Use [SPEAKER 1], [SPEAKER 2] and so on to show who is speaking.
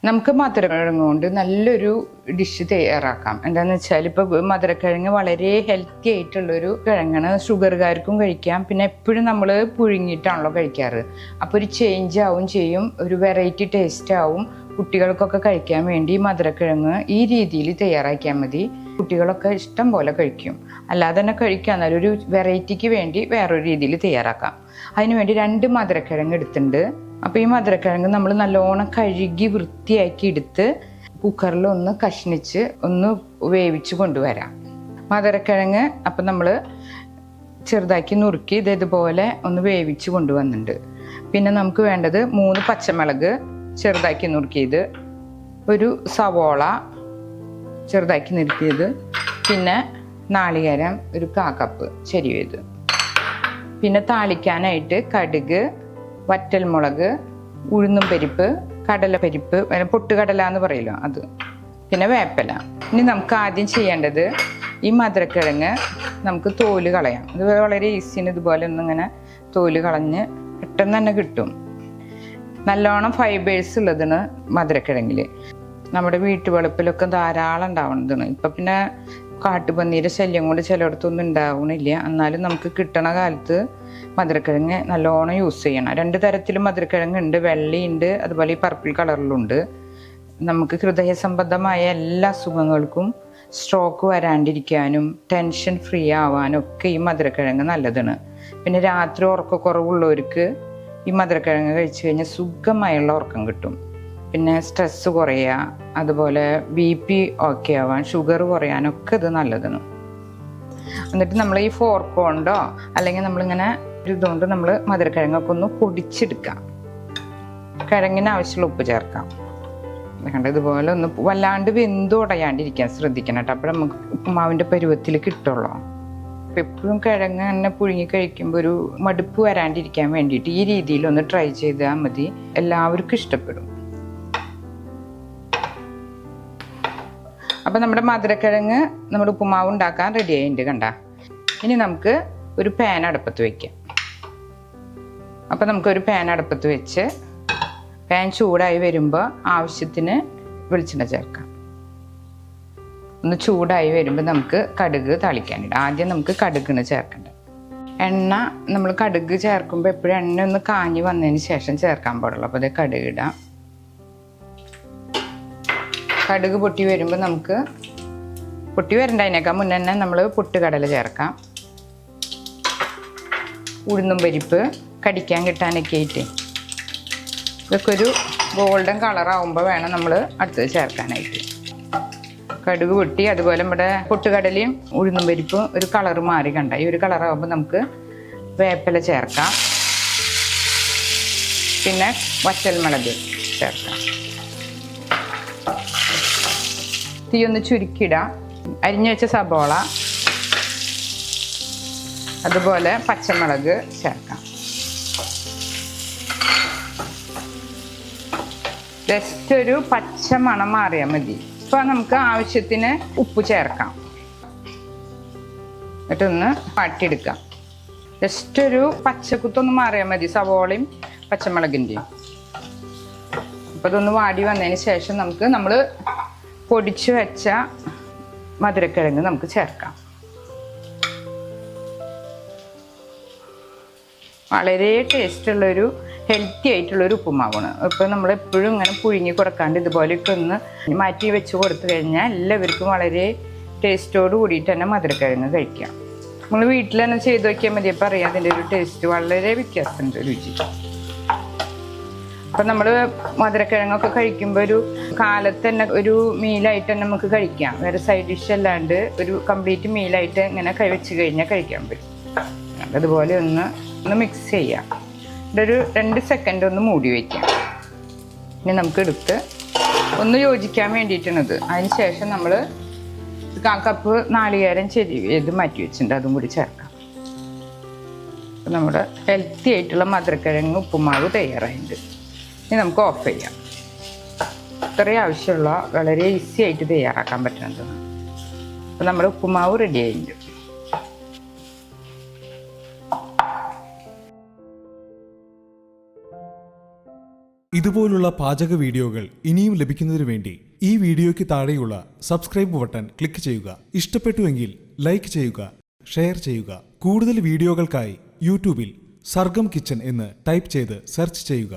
[SPEAKER 1] നമുക്ക് മധുരക്കിഴങ്ങ് കൊണ്ട് നല്ലൊരു ഡിഷ് തയ്യാറാക്കാം. എന്താണെന്ന് വെച്ചാൽ ഇപ്പോൾ മധുരക്കിഴങ്ങ് വളരെ ഹെൽത്തി ആയിട്ടുള്ളൊരു കിഴങ്ങാണ്. ഷുഗറുകാർക്കും കഴിക്കാം. പിന്നെ എപ്പോഴും നമ്മൾ പുഴുങ്ങിയിട്ടാണല്ലോ കഴിക്കാറ്. അപ്പോൾ ഒരു ചേഞ്ച് ആവും ചെയ്യും, ഒരു വെറൈറ്റി ടേസ്റ്റ് ആവും. കുട്ടികൾക്കൊക്കെ കഴിക്കാൻ വേണ്ടി മധുരക്കിഴങ്ങ് ഈ രീതിയിൽ തയ്യാറാക്കിയാൽ മതി. കുട്ടികളൊക്കെ ഇഷ്ടം പോലെ കഴിക്കും. അല്ലാതെ തന്നെ കഴിക്കാം, എന്നാലും ഒരു വെറൈറ്റിക്ക് വേണ്ടി വേറൊരു രീതിയിൽ തയ്യാറാക്കാം. അതിനുവേണ്ടി 2 മധുരക്കിഴങ്ങ് എടുത്തിട്ടുണ്ട്. അപ്പോൾ ഈ മധുരക്കിഴങ്ങ് നമ്മൾ നല്ലോണം കഴുകി വൃത്തിയാക്കി എടുത്ത് കുക്കറിൽ ഒന്ന് കഷ്ണിച്ച് ഒന്ന് വേവിച്ച് കൊണ്ടുവരാം. മധുരക്കിഴങ്ങ് അപ്പം നമ്മൾ ചെറുതാക്കി നുറുക്കി ഇതേപോലെ ഒന്ന് വേവിച്ച് കൊണ്ടുവന്നിട്ടുണ്ട്. പിന്നെ നമുക്ക് വേണ്ടത് 3 പച്ചമുളക് ചെറുതാക്കി നുറുക്കിയത്, ഒരു സവോള ചെറുതാക്കി നുറുക്കിയത്, പിന്നെ നാളികേരം ഒരു 1/4 കപ്പ് ചെരിയത്, പിന്നെ താളിക്കാനായിട്ട് കടുക്, വറ്റൽമുളക്, ഉഴുന്നും പരിപ്പ്, കടലപ്പരിപ്പ്, പൊട്ടുകടല എന്ന് പറയുമല്ലോ അത്, പിന്നെ വേപ്പില. ഇനി നമുക്ക് ആദ്യം ചെയ്യേണ്ടത് ഈ മധുരക്കിഴങ്ങ് നമുക്ക് തോല് കളയാം. ഇത് വളരെ ഈസിയാണ്. ഇതുപോലെ ഒന്നിങ്ങനെ തോല് കളഞ്ഞ് പെട്ടെന്ന് തന്നെ കിട്ടും. നല്ലോണം ഫൈബേഴ്സ് ഉള്ളതാണ് മധുരക്കിഴങ്ങിൽ. നമ്മുടെ വീട്ടുവളപ്പിലൊക്കെ ധാരാളം ഉണ്ടാവുന്നതാണ്. ഇപ്പം പിന്നെ കാട്ടുപന്നീരെ ശല്യം കൊണ്ട് ചിലയിടത്തൊന്നും ഉണ്ടാവണില്ല. എന്നാലും നമുക്ക് കിട്ടണ കാലത്ത് മധുരക്കിഴങ്ങ് നല്ലോണം യൂസ് ചെയ്യണം. 2 തരത്തിലും മധുരക്കിഴങ്ങ് ഉണ്ട്. വെള്ളയുണ്ട്, അതുപോലെ ഈ പർപ്പിൾ കളറിലുണ്ട്. നമുക്ക് ഹൃദയ സംബന്ധമായ എല്ലാ അസുഖങ്ങൾക്കും, സ്ട്രോക്ക് വരാണ്ടിരിക്കാനും, ടെൻഷൻ ഫ്രീ ആവാനും ഒക്കെ ഈ മധുരക്കിഴങ്ങ് നല്ലതാണ്. പിന്നെ രാത്രി ഉറക്കക്കുറവുള്ളവർക്ക് ഈ മധുരക്കിഴങ്ങ് കഴിച്ചു കഴിഞ്ഞാൽ സുഖമായുള്ള ഉറക്കം കിട്ടും. പിന്നെ സ്ട്രെസ്സ് കുറയുക, അതുപോലെ BP ഓക്കെ ആവാൻ, ഷുഗർ കുറയാനൊക്കെ ഇത് നല്ലതാണ്. എന്നിട്ട് നമ്മൾ ഈ ഫോർക്ക് കൊണ്ടോ അല്ലെങ്കിൽ നമ്മളിങ്ങനെ ഒരു ഇതുകൊണ്ട് നമ്മൾ മധുരക്കിഴങ്ങൊക്കെ ഒന്ന് പൊടിച്ചെടുക്കാം. കിഴങ്ങിന് ആവശ്യമുള്ള ഉപ്പ് ചേർക്കാം. കണ്ട ഇതുപോലെ ഒന്ന് വല്ലാണ്ട് വെന്ത് ഉടയാണ്ടിരിക്കാൻ ശ്രദ്ധിക്കണം കേട്ടോ. അപ്പോൾ നമുക്ക് ഉപ്പുമാവിൻ്റെ പരുവത്തിൽ കിട്ടുള്ളൂ. അപ്പം എപ്പോഴും കിഴങ്ങ് തന്നെ പുഴുങ്ങി കഴിക്കുമ്പോൾ ഒരു മടുപ്പ് വരാണ്ടിരിക്കാൻ വേണ്ടിയിട്ട് ഈ രീതിയിൽ ഒന്ന് ട്രൈ ചെയ്താൽ മതി. എല്ലാവർക്കും ഇഷ്ടപ്പെടും. അപ്പം നമ്മുടെ മധുരക്കിഴങ്ങ് നമ്മുടെ ഉപ്പുമാവ് ഉണ്ടാക്കാൻ റെഡി ആയിട്ടുണ്ട് കണ്ട. ഇനി നമുക്ക് ഒരു പാൻ അടുപ്പത്ത് വയ്ക്കാം. അപ്പം നമുക്കൊരു പാൻ അടുപ്പത്ത് വെച്ച് പാൻ ചൂടായി വരുമ്പോൾ ആവശ്യത്തിന് വെളിച്ചെണ്ണ ചേർക്കാം. ഒന്ന് ചൂടായി വരുമ്പോൾ നമുക്ക് കടുക് താളിക്കാനിടാം. ആദ്യം നമുക്ക് കടുകിന് ചേർക്കണ്ട. എണ്ണ നമ്മൾ കടുക് ചേർക്കുമ്പോൾ എപ്പോഴും എണ്ണ ഒന്ന് കാഞ്ഞ് വന്നതിന് ശേഷം ചേർക്കാൻ പാടുള്ളൂ. അപ്പോൾ അത് കടുക് ഇടാം. കടുക് പൊട്ടി വരുമ്പോൾ നമുക്ക് പൊട്ടി വരേണ്ടതിനേക്കാൾ മുന്നേ തന്നെ നമ്മൾ പൊട്ടുകടല ചേർക്കാം. ഉഴുന്നും പരിപ്പ് കടിക്കാൻ കിട്ടാനൊക്കെ ആയിട്ട് ഇതൊക്കെ ഒരു ഗോൾഡൻ കളറാവുമ്പോൾ വേണം നമ്മൾ അടുത്തത് ചേർക്കാനായിട്ട്. കടുക് പൊട്ടി, അതുപോലെ നമ്മുടെ പൊട്ടുകടലയും ഉഴുന്നും പരിപ്പും ഒരു കളറ് മാറി കണ്ട. ഈ ഒരു കളറാകുമ്പോൾ നമുക്ക് വേപ്പില ചേർക്കാം. പിന്നെ വറ്റൽമുളക് ചേർക്കാം. തീ ഒന്ന് ചുരുക്കിയിടാം. അരിഞ്ഞു വെച്ച സബോള, അതുപോലെ പച്ചമുളക് ചേർക്കാം. ജസ്റ്റ് ഒരു പച്ച മണം മാറിയാൽ മതി. ഇപ്പോൾ നമുക്ക് ആവശ്യത്തിന് ഉപ്പ് ചേർക്കാം. എന്നിട്ടൊന്ന് വാട്ടിയെടുക്കാം. ജസ്റ്റ് ഒരു പച്ചക്കുത്തൊന്ന് മാറിയാൽ മതി സവോളയും പച്ചമുളകിൻ്റെയും. അപ്പോൾ ഇതൊന്ന് വാടി വന്നതിന് ശേഷം നമ്മൾ പൊടിച്ചു വെച്ച മധുരക്കിഴങ്ങ് നമുക്ക് ചേർക്കാം. വളരെ ടേസ്റ്റുള്ളൊരു ഹെൽത്തി ആയിട്ടുള്ളൊരു ഉപ്പുമാവാണ്. ഇപ്പോൾ നമ്മളെപ്പോഴും ഇങ്ങനെ പുഴുങ്ങി കൊടുക്കാണ്ട് ഇതുപോലെയൊക്കെ ഒന്ന് മാറ്റി വെച്ച് കൊടുത്തു കഴിഞ്ഞാൽ എല്ലാവർക്കും വളരെ ടേസ്റ്റോട് കൂടിയിട്ട് തന്നെ മധുരക്കിഴങ്ങ് കഴിക്കാം. നമ്മൾ വീട്ടിൽ തന്നെ ചെയ്ത് നോക്കിയാൽ മതി. അപ്പോൾ അറിയാം അതിൻ്റെ ഒരു ടേസ്റ്റ് വളരെ വ്യത്യാസമുണ്ട്, രുചി. അപ്പം നമ്മൾ മധുരക്കിഴങ്ങൊക്കെ കഴിക്കുമ്പോൾ ഒരു കാലത്ത് തന്നെ ഒരു മീലായിട്ട് തന്നെ നമുക്ക് കഴിക്കാം. വേറെ സൈഡ് ഡിഷ് അല്ലാണ്ട് ഒരു കംപ്ലീറ്റ് മീലായിട്ട് ഇങ്ങനെ വെച്ച് കഴിഞ്ഞാൽ കഴിക്കാൻ പറ്റും. അതുപോലെ ഒന്ന് മിക്സ് ചെയ്യാം. ഇതൊരു 2 സെക്കൻഡ് ഒന്ന് മൂടി വയ്ക്കാം. ഇനി നമുക്ക് എടുത്ത് ഒന്ന് യോജിക്കാൻ വേണ്ടിയിട്ടാണിത്. അതിന് ശേഷം നമ്മൾ 1/4 കപ്പ് നാളികേരം ചെരിയത് മാറ്റി വെച്ചിട്ടുണ്ട്, അതും കൂടി ചേർക്കാം. അപ്പം നമ്മുടെ ഹെൽത്തി ആയിട്ടുള്ള മധുരക്കിഴങ്ങ് ഉപ്പുമാവ് തയ്യാറായിട്ടുണ്ട്. ഇനി നമുക്ക് ഓഫ് ചെയ്യാം. ഇത്രയും ആവശ്യമുള്ള വളരെ ഈസി ആയിട്ട് തയ്യാറാക്കാൻ പറ്റുന്നതാണ്. അപ്പം നമ്മുടെ ഉപ്പുമാവ് റെഡി ആയിട്ടുണ്ട്.
[SPEAKER 2] ഇതുപോലുള്ള പാചക വീഡിയോകൾ ഇനിയും ലഭിക്കുന്നതിനു വേണ്ടി ഈ വീഡിയോയ്ക്ക് താഴെയുള്ള സബ്സ്ക്രൈബ് ബട്ടൺ ക്ലിക്ക് ചെയ്യുക. ഇഷ്ടപ്പെട്ടുവെങ്കിൽ ലൈക്ക് ചെയ്യുക, ഷെയർ ചെയ്യുക. കൂടുതൽ വീഡിയോകൾക്കായി യൂട്യൂബിൽ സർഗം കിച്ചൻ എന്ന് ടൈപ്പ് ചെയ്ത് സെർച്ച് ചെയ്യുക.